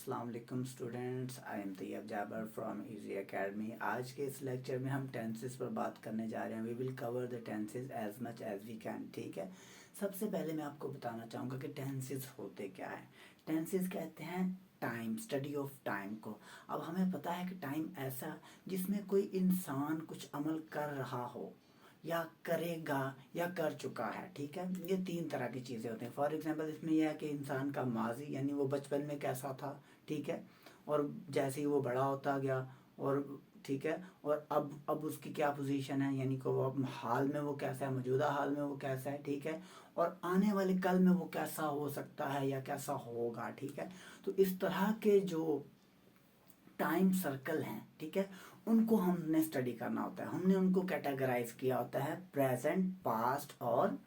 अस्सलाम वालेकुम students, I am Tayyab Jabbar from easy academy. आज के इस लेक्चर में हम टेंसेस पर बात करने जा रहे हैं। We will cover the tenses as much as we can. ठीक है, सबसे पहले मैं आपको बताना चाहूँगा कि टेंसेस होते क्या है। टेंसेस कहते हैं टाइम, स्टडी ऑफ टाइम को। अब हमें पता है कि टाइम ऐसा जिसमें कोई इंसान कुछ अमल कर रहा हो या करेगा या कर चुका है। ठीक है, ये तीन तरह की चीज़ें होती हैं। फॉर एग्जांपल इसमें यह है कि इंसान का माजी यानी वो बचपन में कैसा था, ठीक है, और जैसे ही वो बड़ा होता गया और ठीक है, और अब उसकी क्या पोजीशन है, यानी कि वो अब हाल में वो कैसा है, मौजूदा हाल में वो कैसा है, ठीक है, और आने वाले कल में वो कैसा हो सकता है या कैसा होगा। ठीक है, तो इस तरह के जो टाइम सर्कल हैं, ठीक है, उनको हमने स्टडी करना होता है। हमने उनको कैटेगराइज किया होता है प्रेजेंट, पास्ट और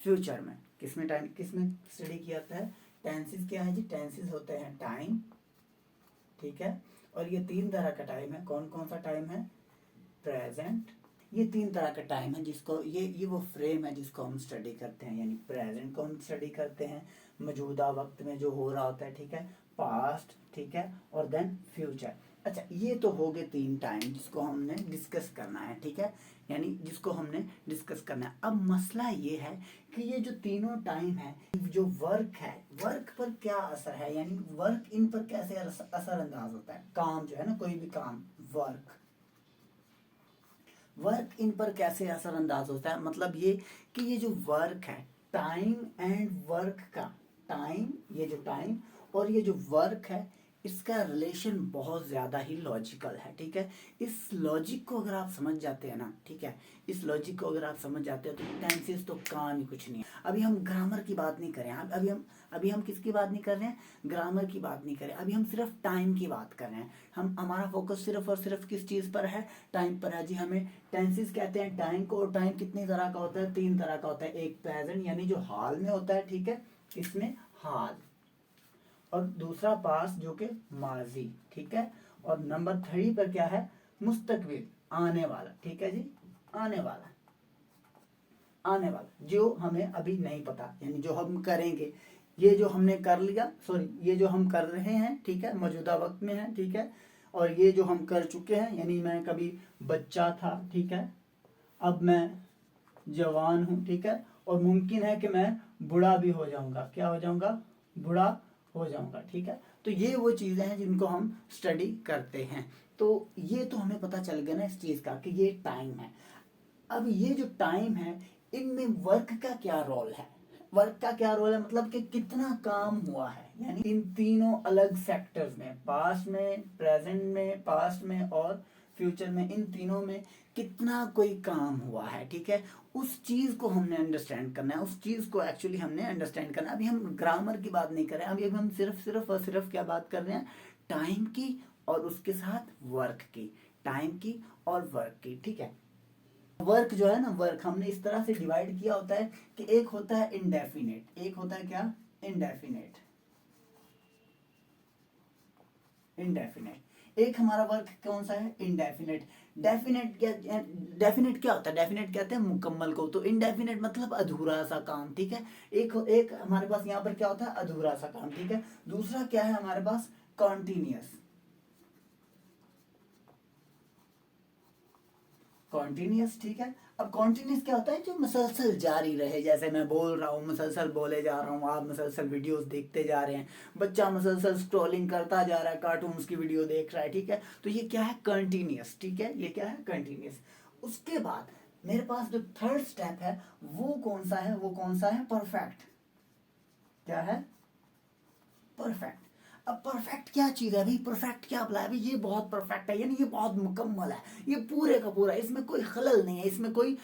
फ्यूचर में। किसमें स्टडी किया जाता है? टेंसेस क्या है जी? टेंसेस होते हैं टाइम, ठीक है, और ये तीन तरह का टाइम है। कौन कौन सा टाइम है? प्रेजेंट, ये तीन तरह का टाइम है जिसको ये वो फ्रेम है जिसको हम स्टडी करते हैं। यानी प्रेजेंट को हम स्टडी करते हैं, मौजूदा वक्त में जो हो रहा होता है, ठीक है, पास्ट, ठीक है, और देन फ्यूचर। अच्छा, ये तो हो गए तीन टाइम जिसको हमने डिस्कस करना है, ठीक है, यानी जिसको हमने डिस्कस करना है। अब मसला ये है कि ये जो तीनों टाइम है, जो वर्क है, वर्क पर क्या असर है, यानी वर्क इन पर कैसे असरअंदाज होता है। काम जो है ना, कोई भी काम, वर्क इन पर कैसे असरअंदाज होता है। मतलब ये कि ये जो वर्क है, टाइम एंड वर्क का, टाइम, ये जो टाइम और ये जो वर्क है, इसका रिलेशन बहुत ज़्यादा ही लॉजिकल है। ठीक है, इस लॉजिक को अगर आप समझ जाते हैं ना, ठीक है, इस लॉजिक को अगर आप समझ जाते हैं तो टेंसेस तो काम ही कुछ नहीं है। अभी हम ग्रामर की बात नहीं करें, अभी हम किसकी बात नहीं कर रहे हैं? ग्रामर की बात नहीं करें। अभी हम सिर्फ टाइम की बात कर रहे हैं। हमारा फोकस सिर्फ और सिर्फ किस चीज़ पर है? टाइम पर है जी। हमें टेंसेस कहते हैं टाइम को, और टाइम कितनी तरह का होता है? तीन तरह का होता है। एक प्रेजेंट यानी जो हाल में होता है, ठीक है, इसमें हाल, और दूसरा पास जो कि माजी, ठीक है, और नंबर 3 पर क्या है? मुस्तकबिल, आने वाला। ठीक है जी, आने वाला, आने वाला जो हमें अभी नहीं पता, यानी जो हम करेंगे। ये जो हमने कर लिया, सॉरी, ये जो हम कर रहे हैं, ठीक है, मौजूदा वक्त में है, ठीक है, और ये जो हम कर चुके हैं, यानी मैं कभी बच्चा था, ठीक है, अब मैं जवान हूँ, ठीक है, और मुमकिन है कि मैं बूढ़ा भी हो जाऊंगा। क्या हो जाऊंगा? बूढ़ा हो जाऊंगा। ठीक है, तो ये वो चीज़ें हैं जिनको हम स्टडी करते हैं। तो ये तो हमें पता चल गया ना इस चीज़ का कि ये टाइम है। अब ये जो टाइम है, इनमें वर्क का क्या रोल है? वर्क का क्या रोल है मतलब कि कितना काम हुआ है, यानी इन तीनों अलग सेक्टर्स में, पास्ट में, प्रेजेंट में, पास्ट में और फ्यूचर में, इन तीनों में कितना कोई काम हुआ है। ठीक है, उस चीज को हमने अंडरस्टैंड करना है, उस चीज को एक्चुअली हमने अंडरस्टैंड करना है। अभी हम ग्रामर की बात नहीं कर रहे हैं, अभी हम सिर्फ और सिर्फ क्या बात कर रहे हैं? टाइम की और उसके साथ वर्क की, टाइम की और वर्क की। ठीक है, वर्क जो है ना, वर्क हमने इस तरह से डिवाइड किया होता है कि एक होता है इंडेफिनेट, एक होता है क्या? Indefinite, indefinite. एक हमारा वर्क कौन सा है? इंडेफिनेट। डेफिनेट क्या, डेफिनेट क्या होता है? डेफिनेट कहते हैं मुकम्मल को, तो इनडेफिनेट मतलब अधूरा सा काम। ठीक है, एक हमारे पास यहाँ पर क्या होता है? अधूरा सा काम। ठीक है, दूसरा क्या है हमारे पास? Continuous, continuous. ठीक है, अब कॉन्टिन्यूअस क्या होता है? जो मुसलसल जारी रहे, जैसे मैं बोल रहा हूँ, मुसलसल बोले जा रहा हूँ, आप मुसलसल वीडियोस देखते जा रहे हैं, बच्चा मुसलसल स्क्रॉलिंग करता जा रहा है, कार्टून्स की वीडियो देख रहा है। ठीक है, तो ये क्या है? कंटिन्यूअस। ठीक है, ये क्या है? कंटिन्यूअस। उसके बाद मेरे पास जो थर्ड स्टेप है वो कौन सा है? वो कौन सा है? परफेक्ट। क्या है? परफेक्ट। अब परफेक्ट क्या चीज़ है भाई? परफेक्ट क्या अप्लाई है भाई? ये बहुत परफेक्ट है, यानी ये बहुत मुकम्मल है, ये पूरे का पूरा, इसमें कोई खलल नहीं है, इसमें कोई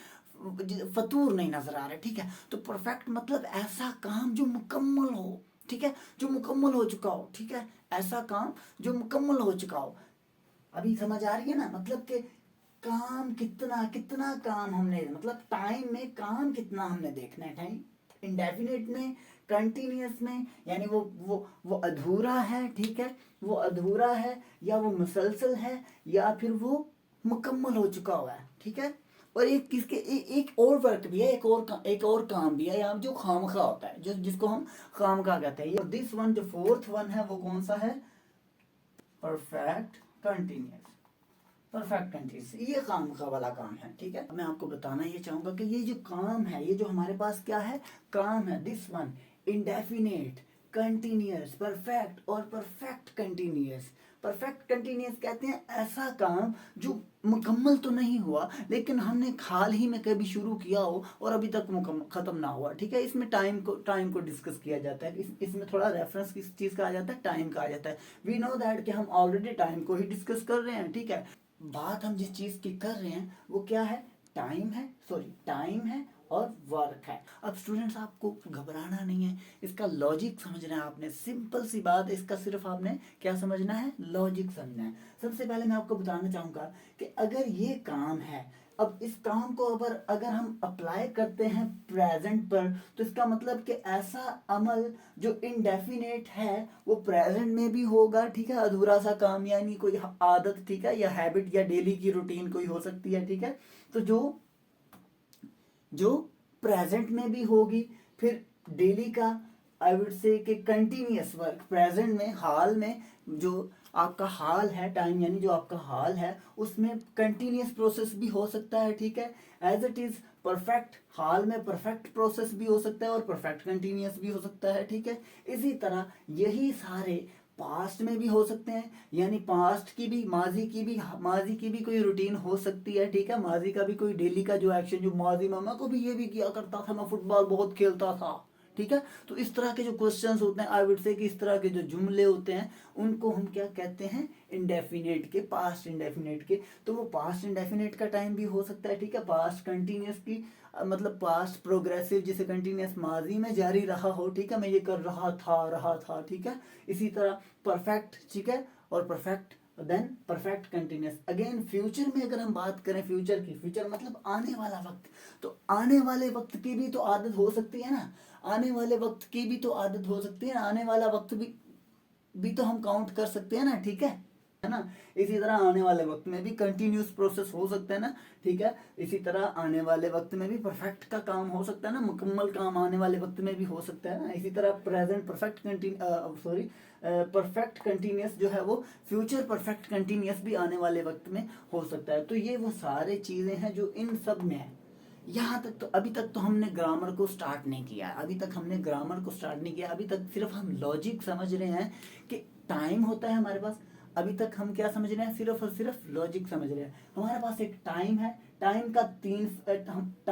फतूर नहीं नजर आ रहा है। ठीक है, तो परफेक्ट मतलब ऐसा काम जो मुकम्मल हो। ठीक है, जो मुकम्मल हो चुका हो। ठीक है, ऐसा काम जो मुकम्मल हो चुका हो। अभी समझ आ रही है ना? मतलब कि काम कितना कितना काम हमने, मतलब टाइम में काम कितना हमने देखना है। टाइम इंडेफिनेट में, कंटिन्यूअस में, यानी वो अधूरा है, ठीक है, वो अधूरा है या वो मुसलसल है या फिर वो मुकम्मल हो चुका हुआ है। ठीक है, और एक किसके एक और वर्क भी है, एक और काम भी है यहाँ जो खामखा होता है, जो जिसको हम खामखा कहते हैं। ये दिस वन जो फोर्थ वन है वो कौन सा है? Perfect continuous. परफेक्ट कंटिन्यूस ये खामखा वाला काम है, ठीक है। मैं आपको बताना ये चाहूंगा कि ये जो काम है, ये जो हमारे पास क्या है, काम है, this one indefinite, continuous, perfect और परफेक्ट कंटिन्यूस। परफेक्ट कंटिन्यूस कहते हैं ऐसा काम जो मुकम्मल तो नहीं हुआ लेकिन हमने हाल ही में कभी शुरू किया हो और अभी तक खत्म ना हुआ, ठीक है। इसमें टाइम को डिस्कस किया जाता है, इसमें थोड़ा रेफरेंस किस चीज़ का आ जाता है, टाइम का आ जाता है। वी नो दैट कि हम ऑलरेडी टाइम को ही डिस्कस कर रहे हैं, ठीक है। बात हम जिस चीज़ की कर रहे हैं वो क्या है, टाइम है और वर्क है। अब स्टूडेंट्स आपको घबराना नहीं है, इसका लॉजिक समझना है आपने, सिंपल सी बात, इसका सिर्फ आपने क्या समझना है, लॉजिक समझना है। सबसे पहले मैं आपको बताना चाहूँगा कि अगर ये काम है, अब इस काम को अगर हम अप्लाई करते हैं प्रेजेंट पर, तो इसका मतलब कि ऐसा अमल जो इनडेफिनेट है वो प्रेजेंट में भी होगा, ठीक है। अधूरा सा काम यानी कोई आदत, ठीक है, या हैबिट या डेली की रूटीन कोई हो सकती है, ठीक है। तो जो प्रेजेंट में भी होगी, फिर डेली का आई वुड से कि कंटिन्यूस वर्क, प्रेजेंट में, हाल में, जो आपका हाल है, टाइम यानी जो आपका हाल है उसमें कंटिन्यूस प्रोसेस भी हो सकता है, ठीक है। एज इट इज परफेक्ट, हाल में परफेक्ट प्रोसेस भी हो सकता है और परफेक्ट कंटिन्यूस भी हो सकता है, ठीक है। इसी तरह यही सारे पास्ट में भी हो सकते हैं, यानी पास्ट की भी, माजी की भी कोई रूटीन हो सकती है, ठीक है। माजी का भी कोई डेली का जो एक्शन, जो माजी में मैं को भी ये भी किया करता था, मैं फुटबॉल बहुत खेलता था, ठीक है। तो इस तरह के जो क्वेश्चंस होते हैं, आई वुड से कि इस तरह के जो जुमले होते हैं उनको हम क्या कहते हैं, इंडेफिनेट के, पास्ट इंडेफिनेट के। तो वो पास्ट इंडेफिनेट का टाइम भी हो सकता है, ठीक है। पास्ट कंटिन्यूस की मतलब पास्ट प्रोग्रेसिव, जिसे कंटिन्यूस माजी में जारी रहा हो, ठीक है, मैं ये कर रहा था, ठीक है। इसी तरह परफेक्ट, ठीक है, और perfect, then perfect continuous. Again future में अगर हम बात करें, फ्यूचर मतलब आने वाला वक्त, तो आने वाले वक्त की भी तो आदत हो सकती है ना, आने वाले वक्त की भी तो आदत हो सकती है, आने वाला वक्त भी तो हम काउंट कर सकते हैं ना, ठीक है ना। इसी तरह आने वाले वक्त में भी कंटिन्यूस प्रोसेस हो सकता है ना, ठीक है। इसी तरह आने वाले वक्त में भी परफेक्ट का काम हो सकता है ना, मुकम्मल काम आने वाले वक्त में भी हो सकता है ना। इसी तरह प्रेजेंट परफेक्ट कंटिन्यूस जो है वो फ्यूचर परफेक्ट कंटिन्यूस भी आने वाले वक्त में हो सकता है। तो ये वो सारे चीज़ें हैं जो इन सब में है। यहाँ तक तो अभी तक तो हमने ग्रामर को स्टार्ट नहीं किया, अभी तक सिर्फ हम लॉजिक समझ रहे हैं कि टाइम होता है हमारे पास। अभी तक हम क्या समझ रहे हैं, सिर्फ और सिर्फ लॉजिक समझ रहे हैं। हमारे पास एक टाइम है, टाइम का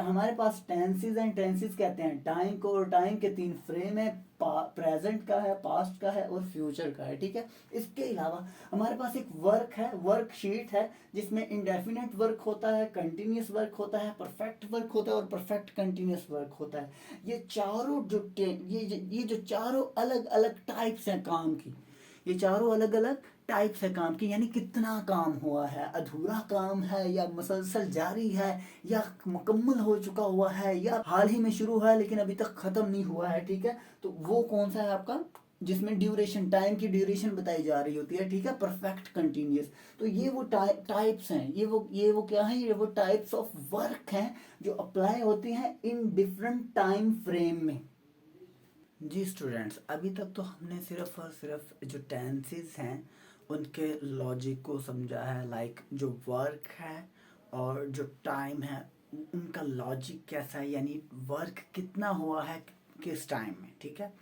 हमारे पास टेंसेस एंड टेंसेस कहते हैं टाइम को, और टाइम के 3 फ्रेम है, प्रेजेंट का है, पास्ट का है और फ्यूचर का है, ठीक है। इसके अलावा हमारे पास एक वर्क है, वर्कशीट है, जिसमें इंडेफिनेट वर्क होता है, कंटिन्यूस वर्क होता है, परफेक्ट वर्क होता है और परफेक्ट कंटिन्यूस वर्क होता है। ये चारों ये जो चारों अलग अलग टाइप्स हैं काम की, ये चारों अलग अलग टाइप्स है काम की, यानी कितना काम हुआ है, अधूरा काम है या मुसलसल जारी है, या मुकम्मल हो चुका हुआ है, या हाल ही में शुरू हुआ है लेकिन अभी तक खत्म नहीं हुआ है, ठीक है। तो वो कौन सा है आपका, जिसमें ड्यूरेशन, टाइम की ड्यूरेशन बताई जा रही होती है, ठीक है, परफेक्ट कंटिन्यूस। तो ये वो टाइप्स हैं, ये वो क्या है, ये वो टाइप्स ऑफ वर्क हैं जो अप्लाई होती हैं इन डिफरेंट टाइम फ्रेम में। जी स्टूडेंट्स, अभी तक तो हमने सिर्फ और सिर्फ जो टेंसेस हैं उनके लॉजिक को समझा है, लाइक जो वर्क है और जो टाइम है उनका लॉजिक कैसा है, यानी वर्क कितना हुआ है किस टाइम में, ठीक है।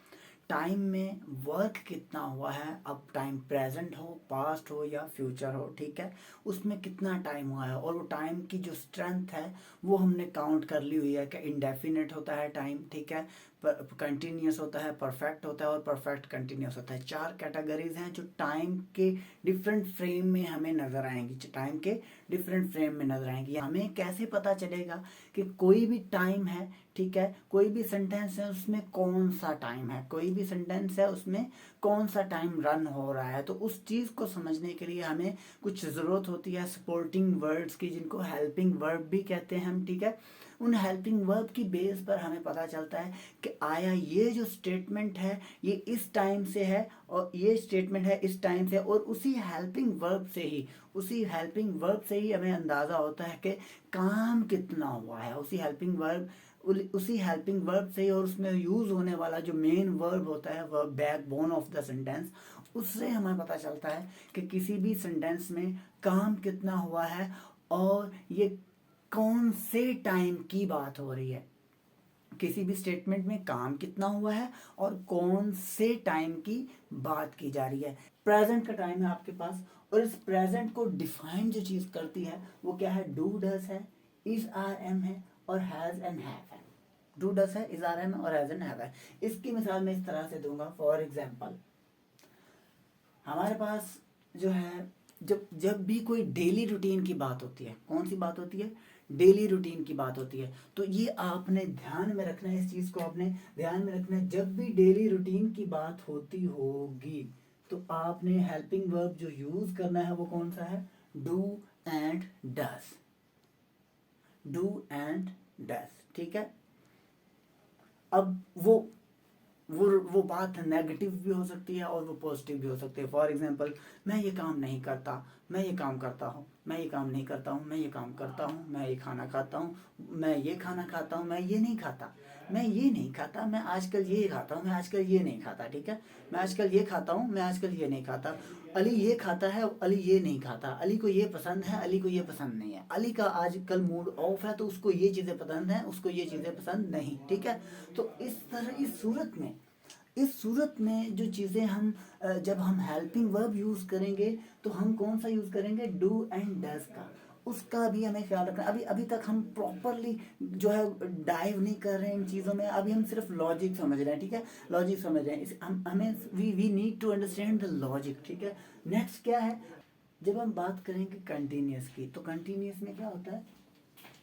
टाइम में वर्क कितना हुआ है, अब टाइम प्रेजेंट हो, पास्ट हो या फ्यूचर हो, ठीक है, उसमें कितना टाइम हुआ है, और वो टाइम की जो स्ट्रेंथ है वो हमने काउंट कर ली हुई है कि इंडेफिनेट होता है टाइम, ठीक है, कंटिन्यूस होता है, परफेक्ट होता है और परफेक्ट कंटिन्यूस होता है। 4 कैटेगरीज हैं जो टाइम के डिफरेंट फ्रेम में हमें नजर आएंगी, हमें कैसे पता चलेगा कि कोई भी टाइम है, ठीक है, कोई भी सेंटेंस है उसमें कौन सा टाइम है, कौन सा टाइम रन हो रहा है। तो उस चीज़ को समझने के लिए हमें कुछ ज़रूरत होती है सपोर्टिंग वर्ड्स की, जिनको हेल्पिंग वर्ब भी कहते हैं हम, ठीक है। उन हेल्पिंग वर्ब की बेस पर हमें पता चलता है कि आया ये जो स्टेटमेंट है ये इस टाइम से है और ये स्टेटमेंट है इस टाइम से, और उसी हेल्पिंग वर्ब से ही हमें अंदाज़ा होता है कि काम कितना हुआ है। उसी हेल्पिंग वर्ब से ही, और उसमें यूज़ होने वाला जो मेन वर्ब होता है वह बैकबोन ऑफ द सेंटेंस, उससे हमें पता चलता है कि किसी भी सेंटेंस में काम कितना हुआ है और ये कौन से टाइम की बात हो रही है। किसी भी स्टेटमेंट में काम कितना हुआ है और कौन से टाइम की बात की जा रही है। प्रेजेंट का टाइम है आपके पास, और इस प्रेजेंट को डिफाइन जो चीज़ करती है वो क्या है, डू डज है, इज आर एम है और हैज़ एंड हैव है। डू डज है, इज आर एम है और हैज़ एंड हैव है। इसकी मिसाल मैं इस तरह से दूंगा। फॉर एग्जाम्पल, हमारे पास जो है जब जब भी कोई डेली रूटीन की बात होती है, कौन सी बात होती है, डेली रूटीन की बात होती है, तो ये आपने ध्यान में रखना है, इस चीज़ को आपने ध्यान में रखना है। जब भी डेली रूटीन की बात होती होगी तो आपने हेल्पिंग वर्ब जो यूज़ करना है वो कौन सा है, do and does. Do and does, ठीक है। अब वो बात नेगेटिव भी हो सकती है और वो पॉजिटिव भी हो सकती है। फॉर एग्जांपल, मैं ये काम नहीं करता, मैं ये काम करता हूँ, मैं ये काम नहीं करता हूँ, मैं ये काम करता हूँ, मैं ये खाना खाता हूँ, मैं ये खाना खाता हूँ, मैं ये नहीं खाता, मैं ये नहीं खाता, मैं आजकल ये खाता हूँ, मैं आजकल ये नहीं खाता, ठीक है। मैं आजकल ये खाता हूँ, मैं आजकल ये नहीं खाता। अली ये खाता है, अली ये नहीं खाता। अली को ये पसंद है, अली को ये पसंद नहीं है। अली का आजकल मूड ऑफ है तो उसको ये चीज़ें पसंद हैं, उसको ये चीज़ें पसंद नहीं, ठीक है। तो इस तरह इस सूरत में जो चीज़ें हम जब हम हेल्पिंग वर्ब यूज़ करेंगे तो हम कौन सा यूज़ करेंगे, डू एंड डज का। उसका भी हमें ख्याल रखना। अभी तक हम प्रॉपरली जो है डाइव नहीं कर रहे हैं इन चीज़ों में, अभी हम सिर्फ लॉजिक समझ रहे हैं, ठीक है। लॉजिक समझ रहे हैं, हमें we need to understand the logic, ठीक है। नेक्स्ट क्या है, जब हम बात करेंगे कंटिन्यूस की, तो कंटिन्यूस में क्या होता है,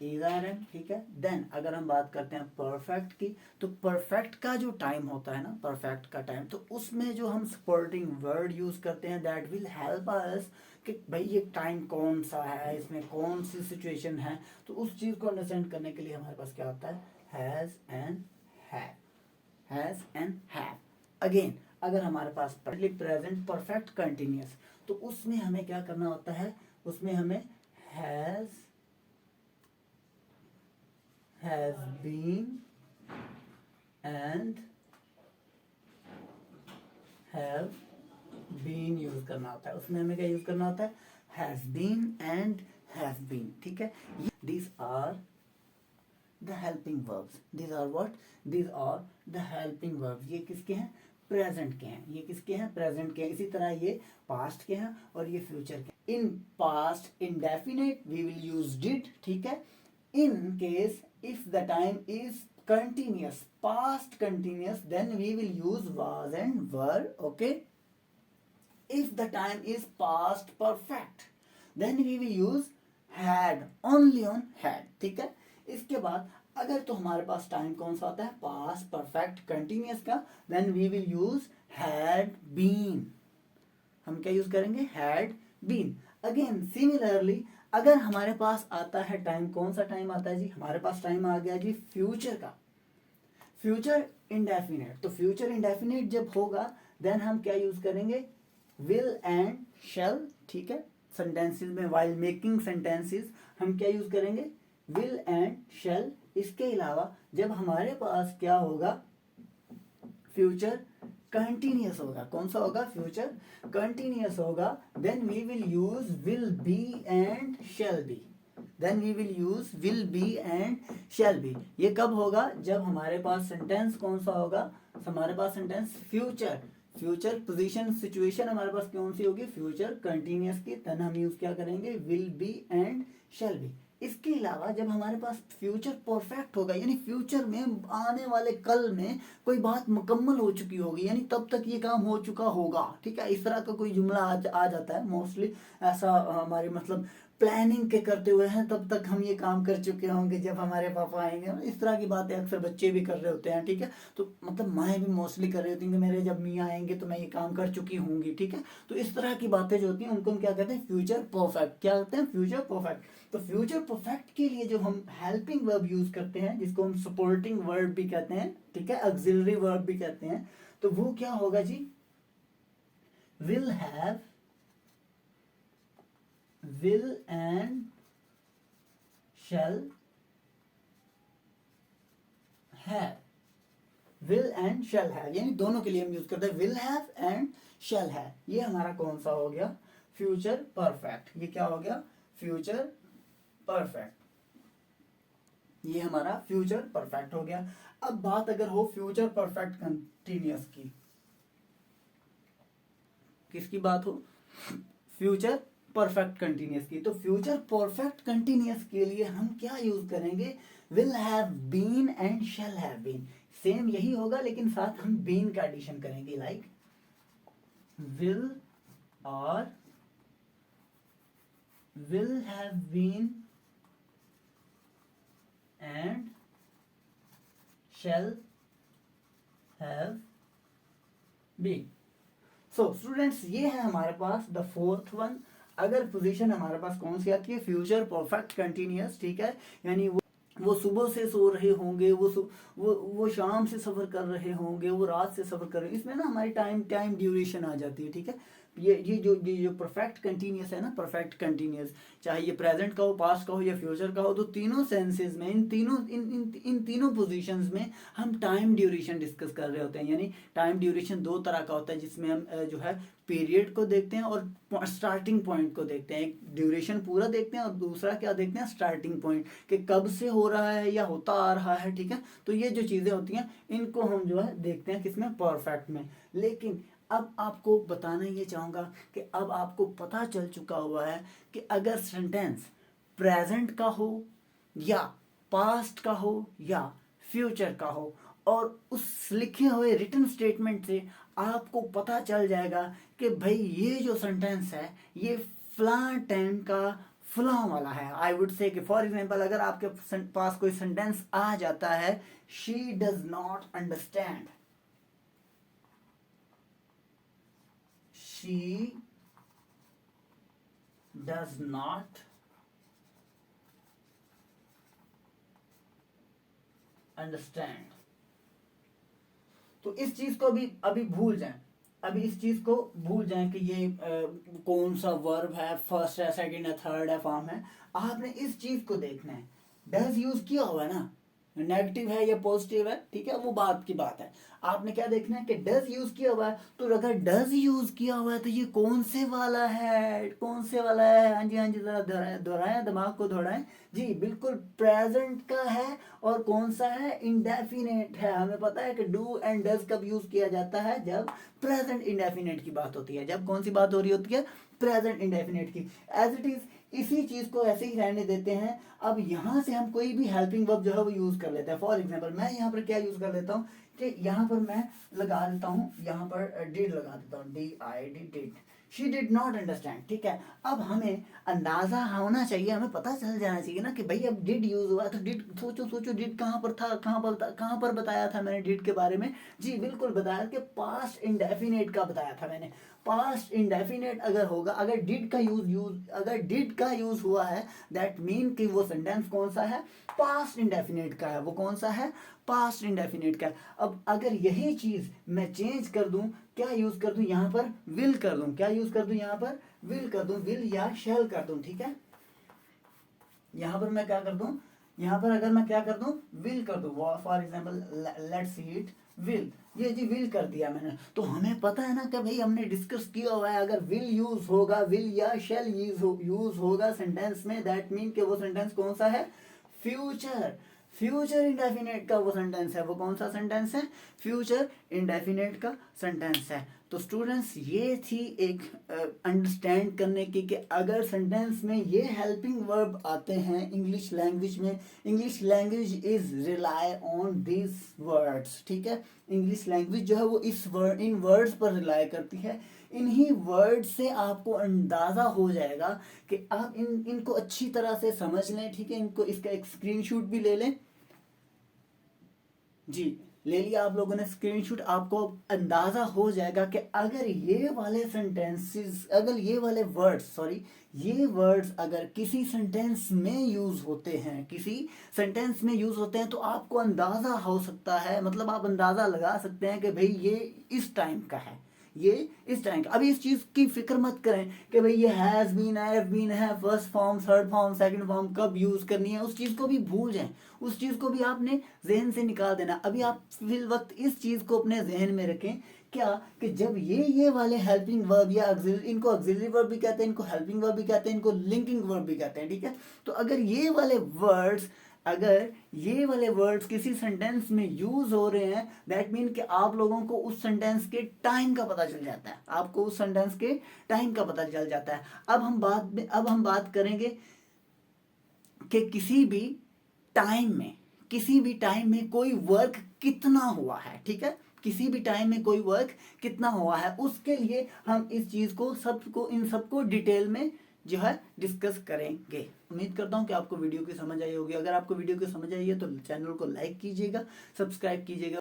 इज आर एम, ठीक है। देन अगर हम बात करते हैं परफेक्ट की, तो परफेक्ट का जो टाइम होता है ना, परफेक्ट का टाइम, तो उसमें जो हम सपोर्टिंग वर्ड यूज करते हैं दैट विल हेल्प अस कि भाई ये टाइम कौन सा है, इसमें कौन सी सिचुएशन है। तो उस चीज़ को अंडरस्टैंड करने के लिए हमारे पास क्या होता है, has and have. Has and have. Again अगर हमारे पास प्रेजेंट परफेक्ट कंटिन्यूस, तो उसमें हमें क्या करना होता है, उसमें हमें has, has been and have been use करना होता है। उसमें हमें क्या यूज करना होता है, has been and have been, ठीक है। These are the helping verbs. These are what? These are the helping verbs. ये किसके हैं, प्रेजेंट के हैं। ये किसके हैं, प्रेजेंट के हैं। इसी तरह ये पास्ट के हैं और ये फ्यूचर के। In past indefinite we will use did, ठीक है। In case if the time is continuous, past continuous, then we will use was and were, okay. If the time is past perfect, then we will use had, only on had, ठीक है। इसके बाद अगर तो हमारे पास time कौन सा होता है, past perfect continuous का, then we will use had been। हम क्या यूज करेंगे, had been। अगेन सिमिलरली अगर हमारे पास आता है टाइम, कौन सा टाइम आता है जी, हमारे पास टाइम आ गया जी फ्यूचर का, फ्यूचर इंडेफिनिट। तो फ्यूचर इंडेफिनिट जब होगा देन हम क्या यूज करेंगे, विल एंड शैल, ठीक है। सेंटेंसेस में वाइल मेकिंग सेंटेंसेस हम क्या यूज करेंगे, विल एंड शैल। इसके अलावा जब हमारे पास क्या होगा, फ्यूचर कंटिन्यूस होगा, कौन सा होगा, फ्यूचर कंटिन्यूस होगा, then we will use will be and shall be. Then we will use will be and shall be. ये कब होगा, जब हमारे पास सेंटेंस कौन सा होगा, हमारे पास सेंटेंस फ्यूचर पोजीशन सिचुएशन हमारे पास कौन सी होगी, फ्यूचर कंटिन्यूस की। देन हम यूज क्या करेंगे, will be and shall B. इसके अलावा जब हमारे पास फ्यूचर परफेक्ट होगा, यानी फ्यूचर में आने वाले कल में कोई बात मुकम्मल हो चुकी होगी, यानी तब तक ये काम हो चुका होगा, ठीक है। इस तरह का कोई जुमला आ जाता है, मोस्टली ऐसा हमारे मतलब प्लानिंग के करते हुए हैं, तब तक हम ये काम कर चुके होंगे जब हमारे पापा आएंगे। इस तरह की बातें अक्सर बच्चे भी कर रहे होते हैं, ठीक है। तो मतलब माएँ भी मोस्टली कर रही होती हैं कि मेरे जब मियाँ आएंगे तो मैं ये काम कर चुकी होंगी, ठीक है। तो इस तरह की बातें जो होती हैं उनको हम क्या कहते हैं, फ्यूचर परफेक्ट। क्या कहते हैं, फ्यूचर परफेक्ट। तो फ्यूचर परफेक्ट के लिए जो हम हेल्पिंग वर्ब यूज करते हैं, जिसको हम सपोर्टिंग वर्ब भी कहते हैं, ठीक है, ऑक्सिलरी वर्ब भी कहते हैं, तो वो क्या होगा जी, will have, will and shall have, will and shall have, यानी दोनों के लिए हम यूज करते हैं will have and shall have। ये हमारा कौन सा हो गया, फ्यूचर परफेक्ट। ये क्या हो गया, फ्यूचर परफेक्ट। ये हमारा फ्यूचर परफेक्ट हो गया। अब बात अगर हो फ्यूचर परफेक्ट कंटिन्यूअस की, किसकी बात हो, फ्यूचर परफेक्ट कंटिन्यूअस की। तो फ्यूचर परफेक्ट कंटिन्यूअस के लिए हम क्या यूज करेंगे, will have been and shall have been. Same यही होगा लेकिन साथ हम बीन का एडिशन करेंगे, लाइक विल और will have been and shall have been। So students, ये है हमारे पास द फोर्थ वन। अगर पोजीशन हमारे पास कौन सी आती है, फ्यूचर परफेक्ट कंटिन्यूअस, ठीक है। यानी वो सुबह से सो रहे होंगे, वो शाम से सफ़र कर रहे होंगे, वो रात से सफ़र कर रहे हैं, इसमें ना हमारी टाइम ड्यूरेशन आ जाती है, ठीक है। ये जो परफेक्ट कंटिन्यूअस है ना, परफेक्ट कंटिन्यूअस, चाहे ये प्रेजेंट का हो, पास्ट का हो या फ्यूचर का हो, तो तीनों सेंसेस में, इन तीनों पोजीशंस में हम टाइम ड्यूरेशन डिस्कस कर रहे होते हैं। यानी टाइम ड्यूरेशन दो तरह का होता है, जिसमें हम जो है पीरियड को देखते हैं और स्टार्टिंग पॉइंट को देखते हैं। एक ड्यूरेशन पूरा देखते हैं और दूसरा क्या देखते हैं, स्टार्टिंग पॉइंट, कि कब से हो रहा है या होता आ रहा है, ठीक है। तो ये जो चीज़ें होती हैं इनको हम जो है देखते हैं किसमें, परफेक्ट में। लेकिन अब आपको बताना ये चाहूँगा कि अब आपको पता चल चुका हुआ है कि अगर सेंटेंस प्रेजेंट का हो या पास्ट का हो या फ्यूचर का हो, और उस लिखे हुए रिटन स्टेटमेंट से आपको पता चल जाएगा कि भाई ये जो सेंटेंस है ये फलां टाइम का फलां वाला है। आई वुड से कि फॉर एग्जांपल अगर आपके पास कोई सेंटेंस आ जाता है, she does not understand, she does not understand, तो इस चीज को भी अभी भूल जाएं, अभी इस चीज को भूल जाएं कि ये कौन सा वर्ब है, फर्स्ट है, सेकंड है, थर्ड है, फॉर्म है। आपने इस चीज को देखना है, डज यूज किया हुआ है ना, नेगेटिव है या पॉजिटिव है, ठीक है, वो बात की बात है। आपने क्या देखना है कि डज यूज किया हुआ है, तो अगर डज यूज किया हुआ है तो ये कौन से वाला है, कौन से वाला है, हाँ जी हाँ जी, जरा दोहराएं, दिमाग को दोहराएं जी, बिल्कुल प्रेजेंट का है। और कौन सा है, इंडेफिनेट है। हमें पता है कि डू एंड डज कब यूज किया जाता है, जब प्रेजेंट इंडेफिनेट की बात होती है। जब कौन सी बात हो रही होती है, प्रेजेंट इंडेफिनेट की। एज इट इज इसी चीज को ऐसे ही रहने देते हैं। अब यहाँ से हम कोई भी हेल्पिंग वर्ब जो है वो यूज कर लेते हैं। फॉर एग्जांपल मैं यहाँ पर क्या यूज कर लेता हूँ कि यहाँ पर मैं लगा देता हूँ, यहाँ पर डिड लगा देता हूँ, DID, did. She did not understand, ठीक है। अब हमें अंदाजा होना चाहिए, हमें पता चल जाना चाहिए ना कि भाई अब डिड यूज हुआ तो डिड, सोचो डिड कहाँ पर था, कहाँ पर बताया था मैंने डिड के बारे में, जी बिल्कुल बताया कि पास्ट इंडेफिनेट का बताया था मैंने। पास्ट इंडेफिनेट अगर होगा, अगर डिड का यूज हुआ है, दैट मीन कि वो सेंटेंस कौन सा है, पास्ट इंडेफिनेट का है। वो कौन सा है, पास्ट इंडेफिनेट का है। अब अगर यही चीज मैं चेंज कर दूं, क्या यूज कर दूं, यहाँ पर विल कर दूं, क्या यूज कर दूं, यहाँ पर विल कर दूं, विल या शैल कर दूं, ठीक है। यहाँ पर मैं क्या कर दूं, यहाँ पर अगर मैं क्या कर दूं, विल कर दूं। For example let's see it, will, ये जी विल कर दिया मैंने। तो हमें पता है ना कि भाई हमने डिस्कस किया हुआ है, अगर विल यूज होगा, विल या शैल यूज होगा सेंटेंस में, दैट मीन कि वो सेंटेंस कौन सा है, फ्यूचर। फ्यूचर इंडेफिनेट का वो सेंटेंस है। वो कौन सा सेंटेंस है, फ्यूचर इंडेफिनेट का सेंटेंस है। तो स्टूडेंट्स ये थी एक अंडरस्टैंड करने की कि अगर सेंटेंस में ये हेल्पिंग वर्ब आते हैं इंग्लिश लैंग्वेज में, English language is rely on this words, ठीक है। इंग्लिश लैंग्वेज जो है वो इन वर्ड्स पर रिलाई करती है। इन्हीं वर्ड से आपको अंदाज़ा हो जाएगा कि आप इनको अच्छी तरह से समझ लें, ठीक है। इनको इसका एक स्क्रीनशॉट भी ले लें। जी, ले लिया आप लोगों ने स्क्रीनशॉट। आपको अंदाजा हो जाएगा कि अगर ये वाले सेंटेंसेस, अगर ये वाले वर्ड्स, सॉरी, ये वर्ड्स अगर किसी सेंटेंस में यूज होते हैं, किसी सेंटेंस में यूज होते हैं, तो आपको अंदाजा हो सकता है, मतलब आप अंदाजा लगा सकते हैं कि भाई ये इस टाइम का है, ये इस टाइम का। अभी इस चीज की फिक्र मत करें कि भाई ये हैज बीन, हैव बीन है, first form, third form, second form कब यूज करनी है, उस चीज को भी भूल जाएं। उस चीज को भी आपने जहन से निकाल देना। अभी आप फिल वक्त इस चीज को अपने जहन में रखें, क्या कि जब ये वाले हेल्पिंग वर्ब या इनको ऑक्सिलरी वर्ब भी कहते हैं, इनको हेल्पिंग वर्ब भी कहते हैं, इनको लिंकिंग वर्ब भी कहते हैं, ठीक है। तो अगर ये वाले वर्ड्स किसी सेंटेंस में यूज हो रहे हैं, दैट मीन कि आप लोगों को उस सेंटेंस के टाइम का पता चल जाता है, आपको उस सेंटेंस के टाइम का पता चल जाता है। अब हम बात करेंगे कि किसी भी टाइम में कोई वर्क कितना हुआ है, ठीक है। किसी भी टाइम में कोई वर्क कितना हुआ है, उसके लिए हम इस चीज को इन सबको डिटेल में जो है डिस्कस करेंगे। उम्मीद करता हूँ कि आपको वीडियो की समझ आई होगी। अगर आपको वीडियो की समझ आई है तो चैनल को लाइक कीजिएगा, सब्सक्राइब कीजिएगा।